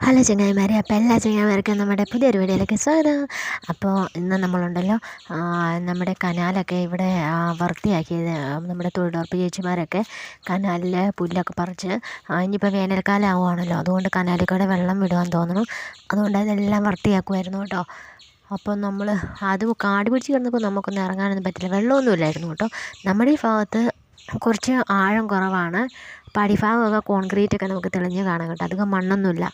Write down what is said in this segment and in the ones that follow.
Hello ചങ്ങായിമാരെ, അപ്പോൾ എല്ലാ ചങ്ങായിമാർക്കും നമ്മുടെ പുതിയൊരു വീഡിയോയിലേക്ക് സ്വാഗതം. അപ്പോൾ ഇന്ന് നമ്മളുണ്ടല്ലോ നമ്മുടെ കനാലൊക്കെ ഇവിടെ വൃത്തിയാക്കിയത്. നമ്മുടെ തൊഴിലുറപ്പ് ചേച്ചിമാരൊക്കെ കനാലിൽ പുല്ലൊക്കെ പറിച്ച് ഇനിയിപ്പോൾ വേനൽക്കാലം ആവുകയാണല്ലോ, അതുകൊണ്ട് കനാലിൽ കൂടെ വെള്ളം വിടുവാൻ തോന്നുന്നു. അതുകൊണ്ട് അതെല്ലാം വൃത്തിയാക്കുമായിരുന്നു കേട്ടോ. അപ്പോൾ നമ്മൾ അത് കാട് പിടിച്ച് കിടന്നപ്പോൾ നമുക്കൊന്നും ഇറങ്ങാനൊന്നും പറ്റില്ല, വെള്ളമൊന്നുമില്ലായിരുന്നു കേട്ടോ. നമ്മുടെ ഈ ഭാഗത്ത് കുറച്ച് ആഴം കുറവാണ്. അപ്പോൾ അടിഭാഗമൊക്കെ കോൺക്രീറ്റൊക്കെ നമുക്ക് തെളിഞ്ഞ് കാണാം കേട്ടോ, അധികം മണ്ണൊന്നുമില്ല.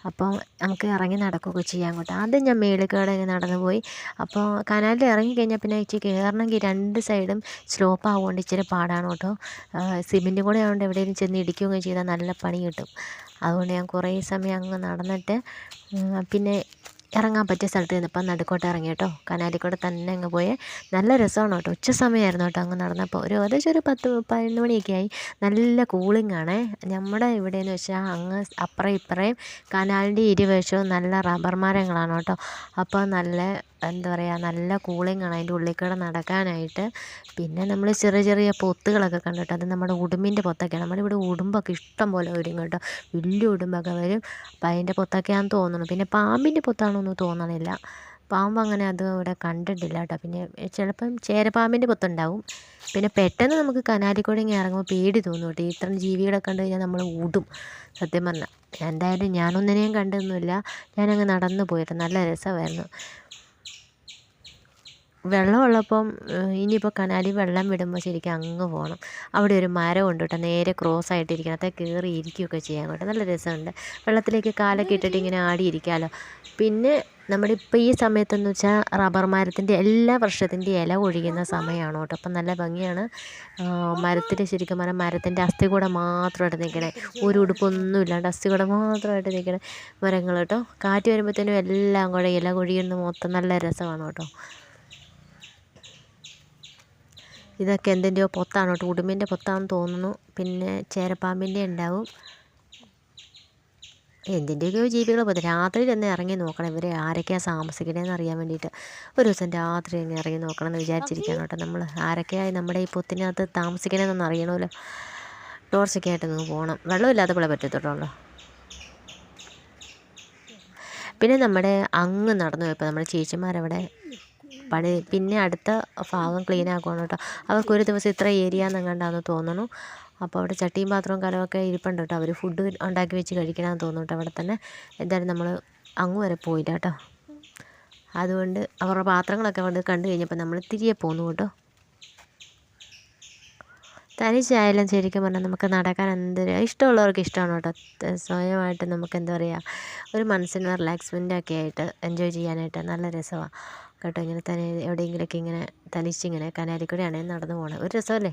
അപ്പോൾ നമുക്ക് ഇറങ്ങി നടക്കുകയൊക്കെ ചെയ്യാം കേട്ടോ. ആദ്യം ഞാൻ മേളിൽക്കൂടെ ഇങ്ങനെ നടന്നു പോയി. അപ്പോൾ കനാലിൽ ഇറങ്ങിക്കഴിഞ്ഞാൽ പിന്നെ ഇച്ചിരി കയറണമെങ്കിൽ രണ്ട് സൈഡും സ്ലോപ്പ് ആവുകൊണ്ട് ഇച്ചിരി പാടാണ് കേട്ടോ. സിമെൻറ്റും കൂടെ ആയതുകൊണ്ട് എവിടെയെങ്കിലും ചെന്ന് ഇടിക്കുകയും ചെയ്താൽ നല്ല പണി കിട്ടും. അതുകൊണ്ട് ഞാൻ കുറേ സമയം അങ്ങ് നടന്നിട്ട് പിന്നെ ഇറങ്ങാൻ പറ്റിയ സ്ഥലത്ത് നിന്നപ്പോൾ നടുക്കോട്ട് ഇറങ്ങി കേട്ടോ. കനാലിൽ കൂടെ തന്നെ അങ്ങ് പോയി. നല്ല രസമാണ് കേട്ടോ. ഉച്ച സമയമായിരുന്നു കേട്ടോ അങ്ങ് നടന്നപ്പോൾ. ഏകദേശം ഒരു 10-11 മണിയൊക്കെ ആയി. നല്ല കൂളിംഗ് ആണ്. നമ്മുടെ ഇവിടെയെന്ന് വെച്ചാൽ അങ്ങ് അപ്പുറം ഇപ്പുറയും കനാലിൻ്റെ ഇരുവശവും നല്ല റബ്ബർ മരങ്ങളാണ് കേട്ടോ. അപ്പോൾ നല്ല എന്താ പറയുക, നല്ല കൂളിംഗ് ആണ് അതിൻ്റെ ഉള്ളിൽ കൂടെ നടക്കാനായിട്ട്. പിന്നെ നമ്മൾ ചെറിയ ചെറിയ പൊത്തുകളൊക്കെ കണ്ടു കേട്ടോ. അത് നമ്മുടെ ഉടുമ്പിൻ്റെ പൊത്തൊക്കെയാണ്. നമ്മുടെ ഇവിടെ ഉടുമ്പൊക്കെ ഇഷ്ടം പോലെ വരും കേട്ടോ. വലിയ ഉടുമ്പൊക്കെ വരും. അപ്പോൾ അതിൻ്റെ പൊത്തൊക്കെയാണെന്ന് തോന്നുന്നു. പിന്നെ പാമ്പിൻ്റെ പൊത്താണോന്ന് തോന്നണില്ല. പാമ്പ് അങ്ങനെ അത് ഇവിടെ കണ്ടിട്ടില്ല കേട്ടോ. പിന്നെ ചിലപ്പം ചേരപ്പാമ്പിൻ്റെ പൊത്തുണ്ടാവും. പിന്നെ പെട്ടെന്ന് നമുക്ക് കനാലിൽ കൂടെ ഇങ്ങനെ ഇറങ്ങുമ്പോൾ പേടി തോന്നും കേട്ടോ. ഇത്തരം ജീവികളെ കണ്ടു കഴിഞ്ഞാൽ നമ്മൾ ഓടും സത്യം പറഞ്ഞാൽ. എന്തായാലും ഞാനൊന്നിനെയും കണ്ടൊന്നുമില്ല. ഞാനങ്ങ് നടന്നു പോയിട്ട് നല്ല രസമായിരുന്നു. വെള്ളമുള്ളപ്പം ഇനിയിപ്പോൾ കനാലിൽ വെള്ളം വിടുമ്പോൾ ശരിക്കും അങ്ങ് പോകണം. അവിടെ ഒരു മരം ഉണ്ട് കേട്ടോ, നേരെ ക്രോസ് ആയിട്ടിരിക്കണം. അത് കയറി ഇരിക്കുകയൊക്കെ ചെയ്യാൻ കേട്ടോ, നല്ല രസമുണ്ട്. വെള്ളത്തിലേക്ക് കാലൊക്കെ ഇട്ടിട്ട് ഇങ്ങനെ ആടിയിരിക്കാമല്ലോ. പിന്നെ നമ്മുടെ ഇപ്പോൾ ഈ സമയത്തെന്ന് വെച്ചാൽ റബ്ബർ മരത്തിൻ്റെ എല്ലാ വർഷത്തിൻ്റെ ഇല ഒഴിയുന്ന സമയമാണ് കേട്ടോ. അപ്പം നല്ല ഭംഗിയാണ്. മരത്തിൽ ശരിക്കും പറഞ്ഞാൽ മരത്തിൻ്റെ അസ്ഥി കൂടെ മാത്രമായിട്ട് നിൽക്കണേ, ഒരു ഉടുപ്പൊന്നും ഇല്ലാണ്ട് അസ്ഥി കൂടെ മാത്രമായിട്ട് നിൽക്കണേ മരങ്ങൾ കേട്ടോ. കാറ്റ് വരുമ്പോഴത്തേനും എല്ലാം കൂടെ ഇല കൊഴിയുന്ന മൊത്തം നല്ല രസമാണ് കേട്ടോ. ഇതൊക്കെ എന്തിൻ്റെയോ പൊത്താണ് കേട്ടോ, ഉടുമ്പിൻ്റെ പൊത്താണെന്ന് തോന്നുന്നു. പിന്നെ ചേരപ്പാമ്പിൻ്റെ ഉണ്ടാവും, എന്തിൻ്റെയൊക്കെയോ ജീവികൾ പൊത്ത്. രാത്രി തന്നെ ഇറങ്ങി നോക്കണം ഇവർ ആരൊക്കെയാണ് താമസിക്കണേന്ന് അറിയാൻ വേണ്ടിയിട്ട്. ഒരു ദിവസം രാത്രി അങ്ങ് ഇറങ്ങി നോക്കണം എന്ന് വിചാരിച്ചിരിക്കുകയാണ് കേട്ടോ. നമ്മൾ ആരൊക്കെയായി നമ്മുടെ ഈ പൊത്തിനകത്ത് താമസിക്കണേന്നൊന്നും അറിയണമല്ലോ. ടോർച്ചൊക്കെ ആയിട്ട് നിങ്ങൾ പോകണം, വെള്ളമില്ലാത്തപ്പോഴേ പറ്റത്തുള്ളൂ. പിന്നെ നമ്മുടെ അങ്ങ് നടന്നു പോയപ്പോൾ നമ്മുടെ ചേച്ചിമാരവിടെ പിന്നെ അടുത്ത ഭാഗം ക്ലീൻ ആക്കുവാണ് കേട്ടോ. അവർക്കൊരു ദിവസം ഇത്ര ഏരിയ എന്നെങ്ങാണ്ടാന്ന് തോന്നുന്നു. അപ്പോൾ അവിടെ ചട്ടിയും പാത്രവും കലമൊക്കെ ഇരിപ്പുണ്ട് കേട്ടോ. അവർ ഫുഡ് ഉണ്ടാക്കി വെച്ച് കഴിക്കണമെന്ന് തോന്നുന്നു കേട്ടോ അവിടെ തന്നെ. എന്തായാലും നമ്മൾ അങ്ങ് വരെ പോയില്ല കേട്ടോ. അതുകൊണ്ട് അവരുടെ പാത്രങ്ങളൊക്കെ അവിടെ കണ്ടു കഴിഞ്ഞപ്പോൾ നമ്മൾ തിരികെ പോന്നു കേട്ടോ. തനിച്ചായാലും ശരിക്കും പറഞ്ഞാൽ നമുക്ക് നടക്കാൻ എന്തൊരു ഇഷ്ടമുള്ളവർക്ക് ഇഷ്ടമാണ് കേട്ടോ. സ്വയമായിട്ട് നമുക്ക് എന്താ പറയുക, ഒരു മനസ്സിന് റിലാക്സ്മെൻ്റൊക്കെ ആയിട്ട് എൻജോയ് ചെയ്യാനായിട്ട് നല്ല രസമാണ് കേട്ടോ. ഇങ്ങനെ തന്നെ എവിടെയെങ്കിലുമൊക്കെ ഇങ്ങനെ തനിച്ചിങ്ങനെ കനാലിൽ കൂടെ ആണെങ്കിൽ നടന്നു പോകണം, ഒരു രസമല്ലേ.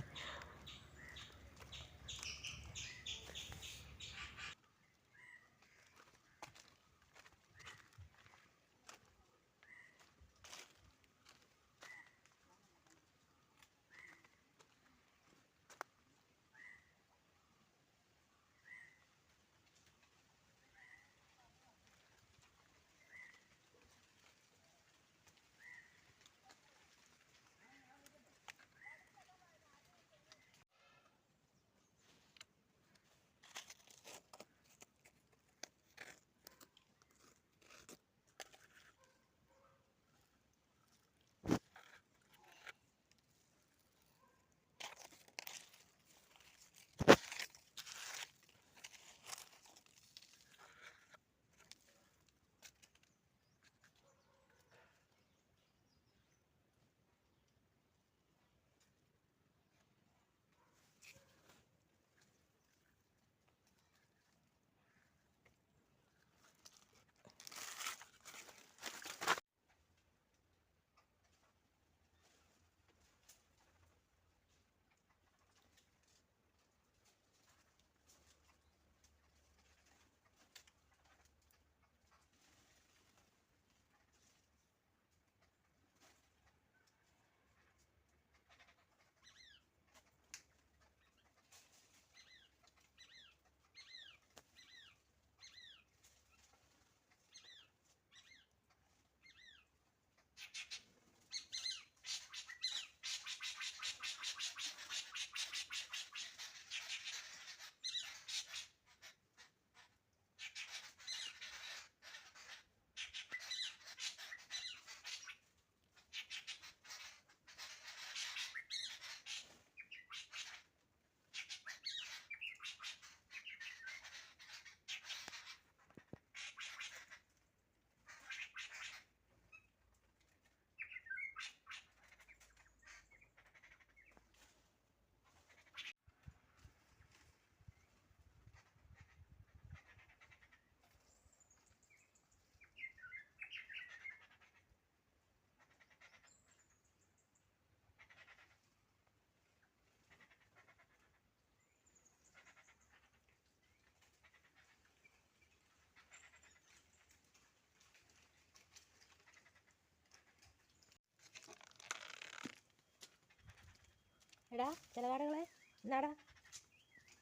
എടാ ചിലവാടകളെ എന്നാടാ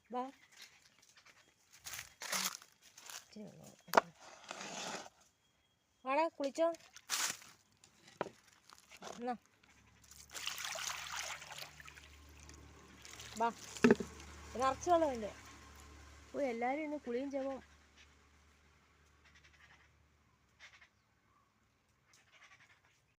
വാ വാടാ കുളിച്ചോ എന്നാ വാ നിറച്ച് വെള്ളമുണ്ട്. എല്ലാവരും ഇന്ന് കുളിയും ജപവും